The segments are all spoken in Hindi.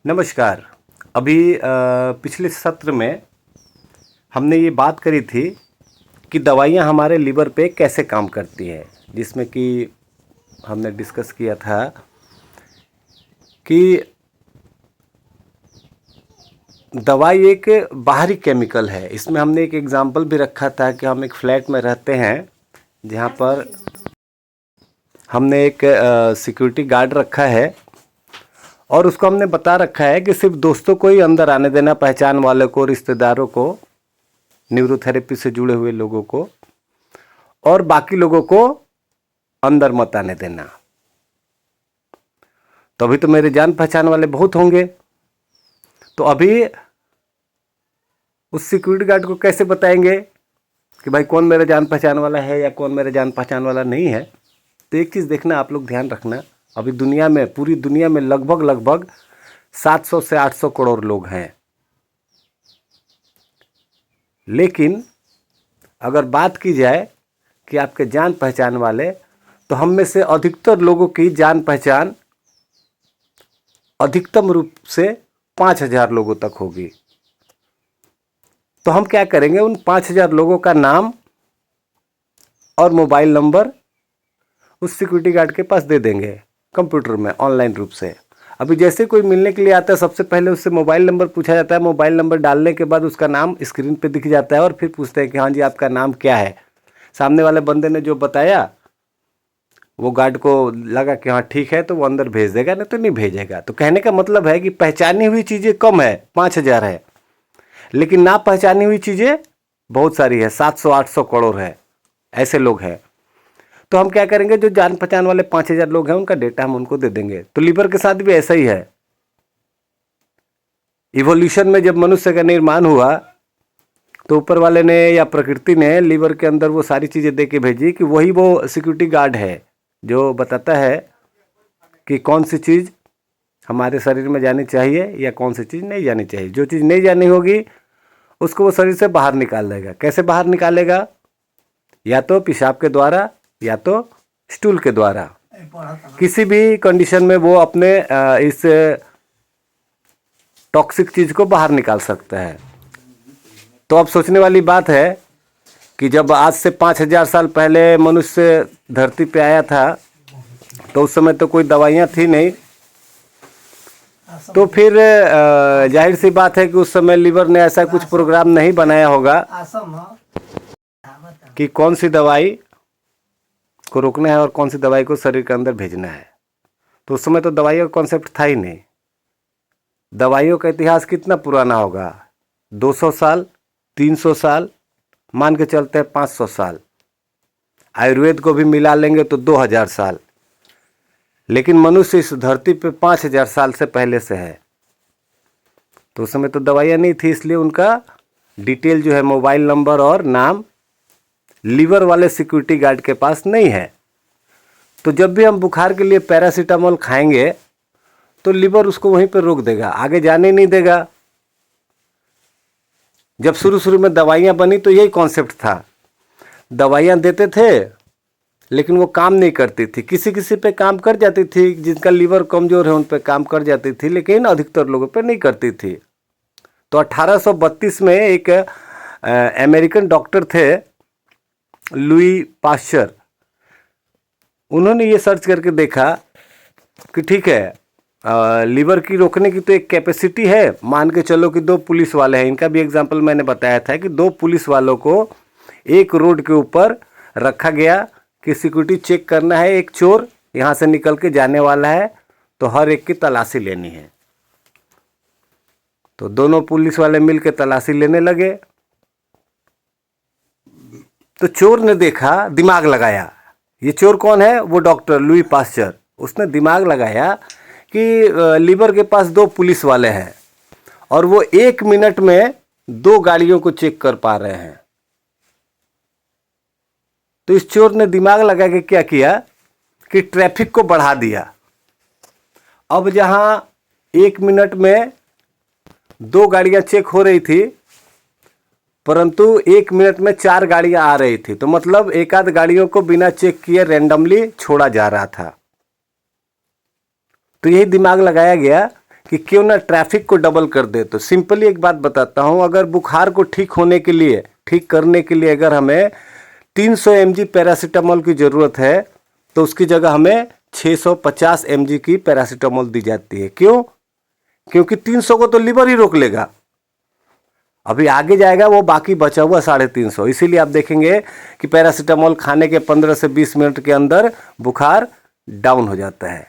नमस्कार। अभी पिछले सत्र में हमने ये बात करी थी कि दवाइयाँ हमारे लीवर पे कैसे काम करती है, जिसमें कि हमने डिस्कस किया था कि दवाई एक बाहरी केमिकल है। इसमें हमने एक एग्जाम्पल भी रखा था कि हम एक फ्लैट में रहते हैं जहाँ पर हमने एक सिक्योरिटी गार्ड रखा है और उसको हमने बता रखा है कि सिर्फ दोस्तों को ही अंदर आने देना, पहचान वालों को, रिश्तेदारों को, न्यूरोथेरेपी से जुड़े हुए लोगों को, और बाकी लोगों को अंदर मत आने देना। तो अभी तो मेरे जान पहचान वाले बहुत होंगे, तो अभी उस सिक्योरिटी गार्ड को कैसे बताएंगे कि भाई कौन मेरा जान पहचान वाला है या कौन मेरा जान पहचान वाला नहीं है। तो एक चीज़ देखना, आप लोग ध्यान रखना, अभी दुनिया में, पूरी दुनिया में लगभग 700 से 800 करोड़ लोग हैं। लेकिन अगर बात की जाए कि आपके जान पहचान वाले, तो हम में से अधिकतर लोगों की जान पहचान अधिकतम रूप से 5000 लोगों तक होगी। तो हम क्या करेंगे, उन 5000 लोगों का नाम और मोबाइल नंबर उस सिक्योरिटी गार्ड के पास दे देंगे कंप्यूटर में ऑनलाइन रूप से। अभी जैसे कोई मिलने के लिए आता है, सबसे पहले उससे मोबाइल नंबर पूछा जाता है। मोबाइल नंबर डालने के बाद उसका नाम स्क्रीन पे दिख जाता है और फिर पूछते हैं कि हाँ जी आपका नाम क्या है। सामने वाले बंदे ने जो बताया वो गार्ड को लगा कि हाँ ठीक है, तो वो अंदर भेज देगा, नहीं तो नहीं भेजेगा। तो कहने का मतलब है कि पहचानी हुई चीज़ें कम है, 5000 है, लेकिन ना पहचानी हुई चीज़ें बहुत सारी है, 700-800 करोड़ है, ऐसे लोग हैं। तो हम क्या करेंगे, जो जान पहचान वाले 5000 लोग हैं उनका डेटा हम उनको दे देंगे। तो लीवर के साथ भी ऐसा ही है। इवोल्यूशन में जब मनुष्य का निर्माण हुआ तो ऊपर वाले ने या प्रकृति ने लीवर के अंदर वो सारी चीज़ें दे के भेजी कि वही वो सिक्योरिटी गार्ड है जो बताता है कि कौन सी चीज़ हमारे शरीर में जानी चाहिए या कौन सी चीज़ नहीं जानी चाहिए। जो चीज़ नहीं जानी होगी उसको वो शरीर से बाहर निकाल देगा। कैसे बाहर निकालेगा? या तो पेशाब के द्वारा या तो स्टूल के द्वारा। किसी भी कंडीशन में वो अपने इस टॉक्सिक चीज़ को बाहर निकाल सकता है। तो अब सोचने वाली बात है कि जब आज से 5000 साल पहले मनुष्य धरती पे आया था तो उस समय तो कोई दवाइयाँ थी नहीं, तो फिर जाहिर सी बात है कि उस समय लीवर ने ऐसा कुछ प्रोग्राम नहीं बनाया होगा कि कौन सी दवाई को रोकना है और कौन सी दवाई को शरीर के अंदर भेजना है। तो उस समय तो दवाइयों का कॉन्सेप्ट था ही नहीं। दवाइयों का इतिहास कितना पुराना होगा? 200 साल, 300 साल, मान के चलते हैं 500 साल। आयुर्वेद को भी मिला लेंगे तो 2000 साल। लेकिन मनुष्य इस धरती पे 5000 साल से पहले से है। तो उस समय तो दवाइयाँ नहीं थी, इसलिए उनका डिटेल जो है, मोबाइल नंबर और नाम, लीवर वाले सिक्योरिटी गार्ड के पास नहीं है। तो जब भी हम बुखार के लिए पैरासीटामोल खाएंगे तो लीवर उसको वहीं पर रोक देगा, आगे जाने नहीं देगा। जब शुरू में दवाइयाँ बनी तो यही कॉन्सेप्ट था। दवाइयाँ देते थे लेकिन वो काम नहीं करती थी। किसी किसी पे काम कर जाती थी, जिनका लीवर कमज़ोर है उन पे काम कर जाती थी, लेकिन अधिकतर लोगों पे नहीं करती थी। तो 1832 में एक अमेरिकन डॉक्टर थे, लुई पाश्चर। उन्होंने ये सर्च करके देखा कि ठीक है, लीवर की रोकने की तो एक कैपेसिटी है। मान के चलो कि 2 पुलिस वाले हैं, इनका भी एग्जांपल मैंने बताया था कि 2 पुलिस वालों को एक रोड के ऊपर रखा गया कि सिक्योरिटी चेक करना है, एक चोर यहाँ से निकल के जाने वाला है तो हर एक की तलाशी लेनी है। तो दोनों पुलिस वाले मिल के तलाशी लेने लगे। तो चोर ने देखा, दिमाग लगाया। ये चोर कौन है? वो डॉक्टर लुई पाश्चर। उसने दिमाग लगाया कि लीवर के पास 2 पुलिस वाले हैं और वो 1 मिनट में 2 गाड़ियों को चेक कर पा रहे हैं। तो इस चोर ने दिमाग लगा के क्या किया कि ट्रैफिक को बढ़ा दिया। अब जहां 1 मिनट में 2 गाड़ियां चेक हो रही थी, परंतु 1 मिनट में 4 गाड़ियां आ रही थी। तो मतलब एक आध गाड़ियों को बिना चेक किए रैंडमली छोड़ा जा रहा था। तो यही दिमाग लगाया गया कि क्यों ना ट्रैफिक को डबल कर दे। तो सिंपली एक बात बताता हूँ, अगर बुखार को ठीक होने के लिए, ठीक करने के लिए अगर हमें 300 mg पैरासीटामोल की ज़रूरत है तो उसकी जगह हमें 650 mg की पैरासीटामोल दी जाती है। क्यों? क्योंकि 300 को तो लीवर ही रोक लेगा, अभी आगे जाएगा वो बाकी बचा हुआ 350। इसीलिए आप देखेंगे कि पैरासीटामोल खाने के 15 से 20 मिनट के अंदर बुखार डाउन हो जाता है।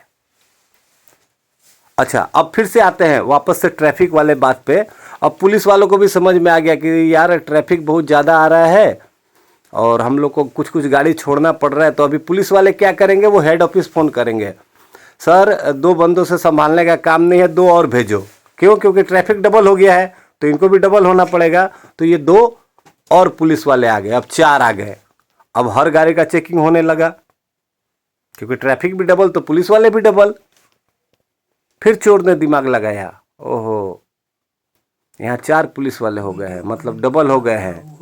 अच्छा, अब फिर से आते हैं वापस से ट्रैफिक वाले बात पे। अब पुलिस वालों को भी समझ में आ गया कि यार ट्रैफिक बहुत ज़्यादा आ रहा है और हम लोग को कुछ कुछ गाड़ी छोड़ना पड़ रहा है। तो अभी पुलिस वाले क्या करेंगे, वो हेड ऑफिस फ़ोन करेंगे, सर 2 बंदों से संभालने का काम नहीं है, 2 और भेजो। क्यों? क्योंकि ट्रैफिक डबल हो गया है तो इनको भी डबल होना पड़ेगा। तो ये 2 और पुलिस वाले आ गए, अब 4 आ गए। अब हर गाड़ी का चेकिंग होने लगा, क्योंकि ट्रैफिक भी डबल तो पुलिस वाले भी डबल। फिर चोर ने दिमाग लगाया, ओहो यहाँ 4 पुलिस वाले हो गए हैं, मतलब डबल हो गए हैं,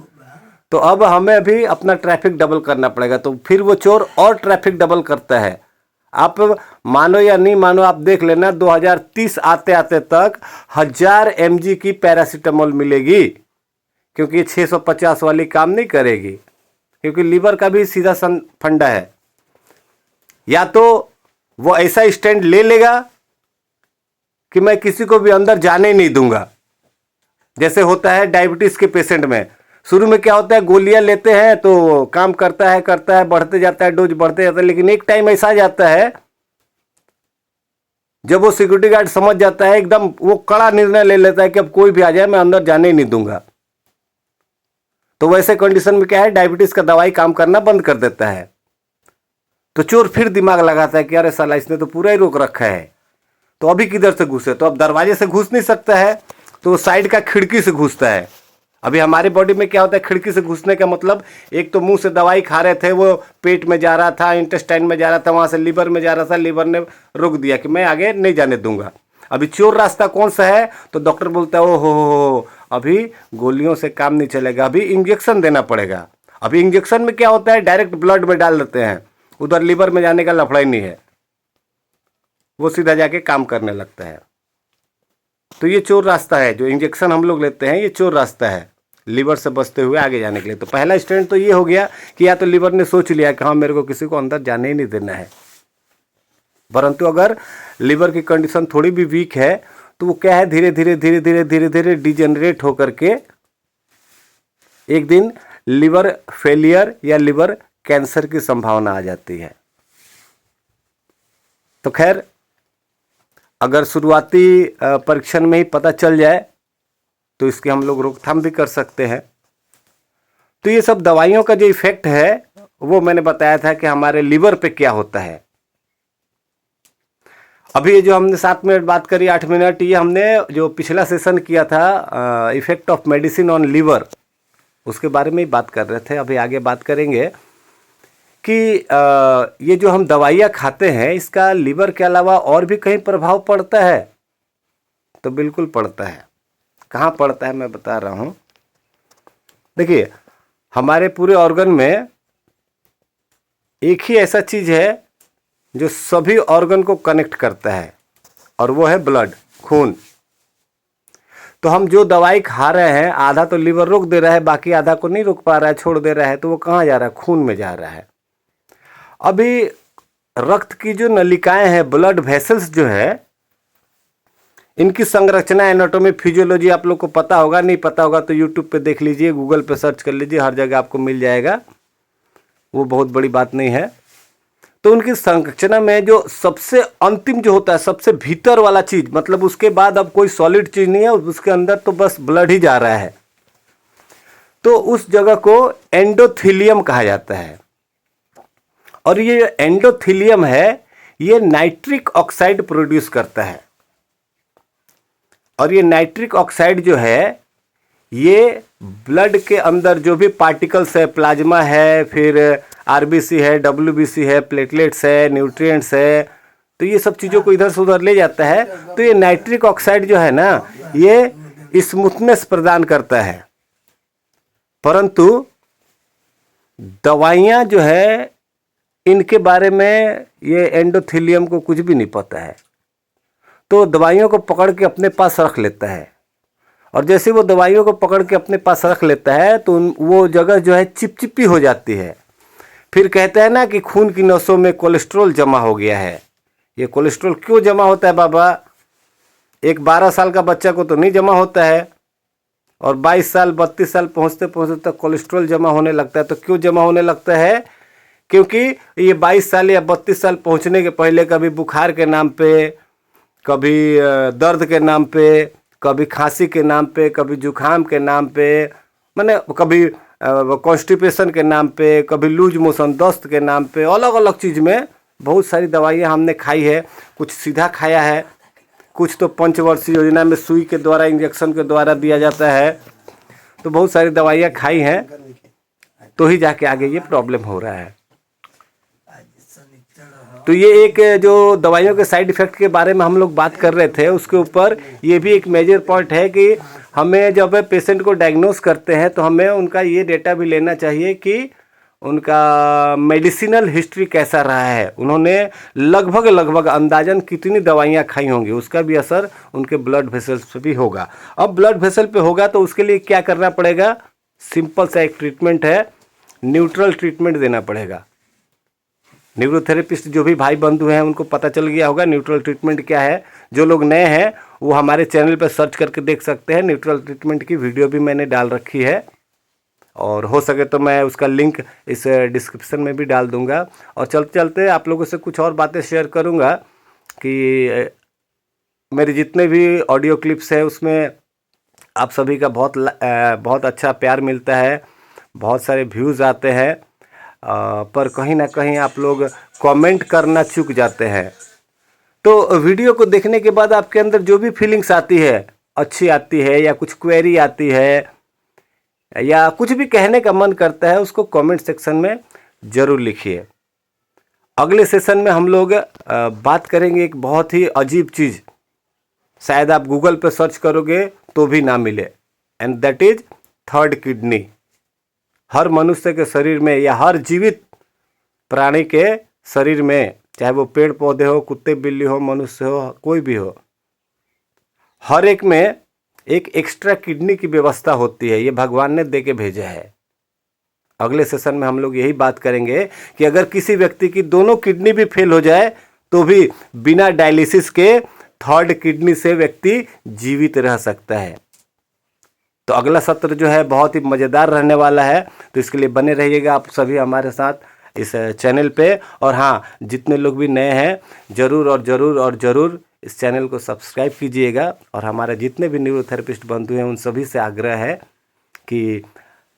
तो अब हमें भी अपना ट्रैफिक डबल करना पड़ेगा। तो फिर वो चोर और ट्रैफिक डबल करता है। आप मानो या नहीं मानो, आप देख लेना 2030 आते आते तक 1000 mg की पैरासीटामोल मिलेगी, क्योंकि 650 वाली काम नहीं करेगी। क्योंकि लीवर का भी सीधा फंडा है, या तो वो ऐसा स्टैंड ले लेगा कि मैं किसी को भी अंदर जाने नहीं दूंगा। जैसे होता है डायबिटीज के पेशेंट में, शुरू में क्या होता है, गोलियां लेते हैं तो काम करता है बढ़ते जाता है, डोज बढ़ते जाता है, लेकिन एक टाइम ऐसा आ जाता है जब वो सिक्योरिटी गार्ड समझ जाता है, एकदम वो कड़ा निर्णय ले लेता है कि अब कोई भी आ जाए मैं अंदर जाने ही नहीं दूंगा। तो वैसे कंडीशन में क्या है, डायबिटीज का दवाई काम करना बंद कर देता है। तो चोर फिर दिमाग लगाता है कि अरे साला इसने तो पूरा ही रोक रखा है, तो अभी किधर से घुसे। तो अब दरवाजे से घुस नहीं सकता है, तो साइड का खिड़की से घुसता है। अभी हमारे बॉडी में क्या होता है, खिड़की से घुसने का मतलब, एक तो मुंह से दवाई खा रहे थे, वो पेट में जा रहा था, इंटेस्टाइन में जा रहा था, वहां से लीवर में जा रहा था, लीवर ने रोक दिया कि मैं आगे नहीं जाने दूंगा। अभी चोर रास्ता कौन सा है, तो डॉक्टर बोलता है ओ हो अभी गोलियों से काम नहीं चलेगा, अभी इंजेक्शन देना पड़ेगा। अभी इंजेक्शन में क्या होता है, डायरेक्ट ब्लड में डाल देते हैं, उधर लीवर में जाने का लफड़ा ही नहीं है, वो सीधा जाके काम करने लगता है। तो ये चोर रास्ता है, जो इंजेक्शन हम लोग लेते हैं ये चोर रास्ता है लीवर से बचते हुए आगे जाने के लिए। तो पहला स्टैंड तो ये हो गया कि या तो लीवर ने सोच लिया कि हाँ मेरे को किसी को अंदर जाने ही नहीं देना है। परंतु अगर लीवर की कंडीशन थोड़ी भी वीक है तो वो क्या है, धीरे धीरे धीरे धीरे धीरे धीरे डिजेनरेट होकर के एक दिन लिवर फेलियर या लिवर कैंसर की संभावना आ जाती है। तो खैर, अगर शुरुआती परीक्षण में ही पता चल जाए तो इसकी हम लोग रोकथाम भी कर सकते हैं। तो ये सब दवाइयों का जो इफेक्ट है वो मैंने बताया था कि हमारे लीवर पे क्या होता है। अभी ये जो हमने 7 मिनट बात करी, 8 मिनट, ये हमने जो पिछला सेशन किया था effect of medicine on liver, उसके बारे में ही बात कर रहे थे। अभी आगे बात करेंगे कि ये जो हम दवाइयाँ खाते हैं इसका लीवर के अलावा और भी कहीं प्रभाव पड़ता है। तो बिल्कुल पड़ता है। कहाँ पड़ता है मैं बता रहा हूँ। देखिए, हमारे पूरे ऑर्गन में एक ही ऐसा चीज़ है जो सभी ऑर्गन को कनेक्ट करता है, और वो है ब्लड, खून। तो हम जो दवाई खा रहे हैं, आधा तो लीवर रोक दे रहा है, बाकी आधा को नहीं रोक पा रहा है, छोड़ दे रहा है, तो वो कहाँ जा रहा है, खून में जा रहा है। अभी रक्त की जो नलिकाएं हैं, ब्लड वेसल्स जो है, इनकी संरचना, एनाटॉमी, फिजियोलॉजी आप लोग को पता होगा, नहीं पता होगा तो यूट्यूब पे देख लीजिए, गूगल पे सर्च कर लीजिए, हर जगह आपको मिल जाएगा, वो बहुत बड़ी बात नहीं है। तो उनकी संरचना में जो सबसे अंतिम जो होता है, सबसे भीतर वाला चीज, मतलब उसके बाद अब कोई सॉलिड चीज नहीं है, उसके अंदर तो बस ब्लड ही जा रहा है, तो उस जगह को एंडोथीलियम कहा जाता है। और ये एंडोथीलियम है, ये नाइट्रिक ऑक्साइड प्रोड्यूस करता है। और ये नाइट्रिक ऑक्साइड जो है, ये ब्लड के अंदर जो भी पार्टिकल्स है, प्लाज्मा है, फिर आरबीसी है, डब्ल्यूबीसी है, प्लेटलेट्स है, न्यूट्रिएंट्स है, तो ये सब चीज़ों को इधर से उधर ले जाता है। तो ये नाइट्रिक ऑक्साइड जो है ना, ये स्मूथनेस प्रदान करता है। परंतु दवाइयाँ जो है, इनके बारे में ये एंडोथीलियम को कुछ भी नहीं पता है। तो दवाइयों को पकड़ के अपने पास रख लेता है, और जैसे वो दवाइयों को पकड़ के अपने पास रख लेता है तो वो जगह जो है चिपचिपी हो जाती है। फिर कहते हैं ना कि खून की नसों में कोलेस्ट्रॉल जमा हो गया है। ये कोलेस्ट्रॉल क्यों जमा होता है बाबा? एक 12 साल का बच्चा को तो नहीं जमा होता है, और 22 साल 32 साल पहुंचते पहुंचते तक कोलेस्ट्रॉल जमा होने लगता है। तो क्यों जमा होने लगता है? क्योंकि ये 22 साल या 32 साल पहुंचने के पहले कभी बुखार के नाम पे, कभी दर्द के नाम पे, कभी खांसी के नाम पे, कभी जुखाम के नाम पे, माने कभी कॉन्स्टिपेशन के नाम पे, कभी लूज मोशन दस्त के नाम पे, अलग अलग चीज़ में बहुत सारी दवाइयाँ हमने खाई है। कुछ सीधा खाया है, कुछ तो पंचवर्षीय योजना में सुई के द्वारा, इंजेक्शन के द्वारा दिया जाता है। तो बहुत सारी दवाइयाँ खाई हैं, तो ही जाके आगे ये प्रॉब्लम हो रहा है। तो ये एक जो दवाइयों के साइड इफ़ेक्ट के बारे में हम लोग बात कर रहे थे, उसके ऊपर ये भी एक मेजर पॉइंट है कि हमें जब पेशेंट को डायग्नोस करते हैं तो हमें उनका ये डेटा भी लेना चाहिए कि उनका मेडिसिनल हिस्ट्री कैसा रहा है, उन्होंने लगभग अंदाजन कितनी दवाइयाँ खाई होंगी, उसका भी असर उनके ब्लड वेसल्स पे भी होगा। अब ब्लड वेसल पे होगा तो उसके लिए क्या करना पड़ेगा? सिंपल सा एक ट्रीटमेंट है, न्यूट्रल ट्रीटमेंट देना पड़ेगा। न्यूरोथेरेपिस्ट जो भी भाई बंधु हैं उनको पता चल गया होगा न्यूट्रल ट्रीटमेंट क्या है। जो लोग नए हैं वो हमारे चैनल पर सर्च करके देख सकते हैं। न्यूट्रल ट्रीटमेंट की वीडियो भी मैंने डाल रखी है, और हो सके तो मैं उसका लिंक इस डिस्क्रिप्शन में भी डाल दूंगा। और चलते चलते आप लोगों से कुछ और बातें शेयर करूंगा कि मेरे जितने भी ऑडियो क्लिप्स हैं उसमें आप सभी का बहुत अच्छा प्यार मिलता है, बहुत सारे व्यूज़ आते हैं, पर कहीं ना कहीं आप लोग कमेंट करना चूक जाते हैं। तो वीडियो को देखने के बाद आपके अंदर जो भी फीलिंग्स आती है, अच्छी आती है या कुछ क्वेरी आती है या कुछ भी कहने का मन करता है, उसको कमेंट सेक्शन में ज़रूर लिखिए। अगले सेशन में हम लोग बात करेंगे एक बहुत ही अजीब चीज़, शायद आप गूगल पर सर्च करोगे तो भी ना मिले, and that is third kidney. हर मनुष्य के शरीर में या हर जीवित प्राणी के शरीर में, चाहे वो पेड़ पौधे हो, कुत्ते बिल्ली हो, मनुष्य हो, कोई भी हो, हर एक में एक एक्स्ट्रा किडनी की व्यवस्था होती है। ये भगवान ने दे के भेजा है। अगले सेशन में हम लोग यही बात करेंगे कि अगर किसी व्यक्ति की दोनों किडनी भी फेल हो जाए तो भी बिना डायलिसिस के थर्ड किडनी से व्यक्ति जीवित रह सकता है। तो अगला सत्र जो है बहुत ही मज़ेदार रहने वाला है, तो इसके लिए बने रहिएगा आप सभी हमारे साथ इस चैनल पे। और हाँ, जितने लोग भी नए हैं ज़रूर इस चैनल को सब्सक्राइब कीजिएगा। और हमारे जितने भी न्यूरोथेरेपिस्ट बंधु हैं उन सभी से आग्रह है कि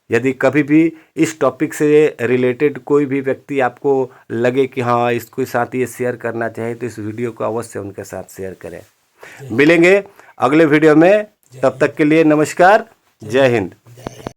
यदि कभी भी इस टॉपिक से रिलेटेड कोई भी व्यक्ति आपको लगे कि हाँ इसके साथ ये शेयर करना चाहिए, तो इस वीडियो को अवश्य उनके साथ शेयर करें। मिलेंगे अगले वीडियो में, तब तक के लिए नमस्कार, जय हिंद।